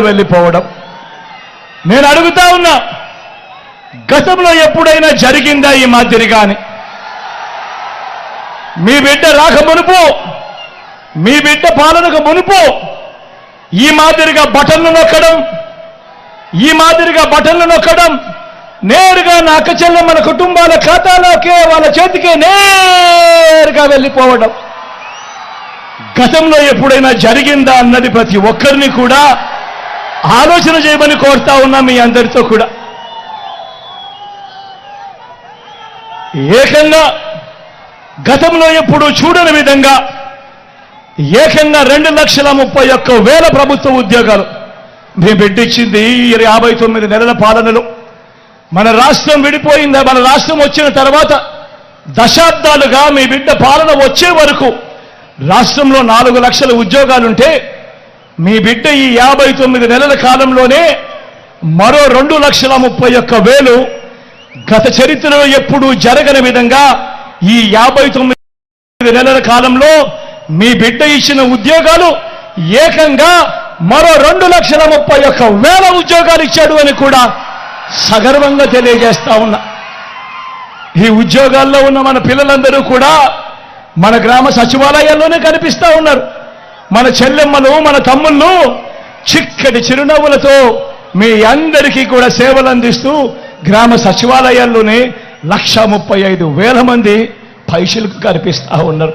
వెళ్ళిపోవడం. నేను అడుగుతా ఉన్నా, గతంలో ఎప్పుడైనా జరిగిందా ఈ మాదిరిగాని? మీ బిడ్డ రాక మునుపు, మీ బిడ్డ పాలనకు మునుపు ఈ మాదిరిగా బటన్లు నొక్కడం, నేరుగా నా అక్క చెల్లెమ్మల కుటుంబాల ఖాతాలోకే, వాళ్ళ చేతికే నేరుగా వెళ్ళిపోవడం గతంలో ఎప్పుడైనా జరిగిందా అన్నది ప్రతి ఒక్కరిని కూడా ఆలోచన చేయమని కోరుతా ఉన్నా మీ అందరితో కూడా. ఏకంగా గతంలో ఎప్పుడు చూడని విధంగా ఏకంగా 2,31,100 ప్రభుత్వ ఉద్యోగాలు మీ బిడ్డిచ్చింది 59 నెలల పాలనలో. మన రాష్ట్రం విడిపోయిందా? మన రాష్ట్రం వచ్చిన తర్వాత దశాబ్దాలుగా మీ బిడ్డ పాలన వచ్చే వరకు రాష్ట్రంలో 4 లక్షల ఉద్యోగాలుంటే మీ బిడ్డ ఈ 59 నెలల కాలంలోనే మరో 2,31,100 గత చరిత్రలో ఎప్పుడూ జరగని విధంగా ఈ 59 నెలల కాలంలో మీ బిడ్డ ఇచ్చిన ఉద్యోగాలు ఏకంగా మరో 2,31,100 ఉద్యోగాలు ఇచ్చాడు అని కూడా సగర్వంగా తెలియజేస్తా ఉన్నా. ఈ ఉద్యోగాల్లో ఉన్న మన పిల్లలందరూ కూడా మన గ్రామ సచివాలయాల్లోనే కనిపిస్తా ఉన్నారు. మన చెల్లెమ్మలు, మన తమ్ముళ్ళు చిక్కటి చిరునవ్వులతో మీ అందరికీ కూడా సేవలు అందిస్తూ గ్రామ సచివాలయాల్లోనే 1,35,000 మంది పైసలకు కనిపిస్తా ఉన్నారు.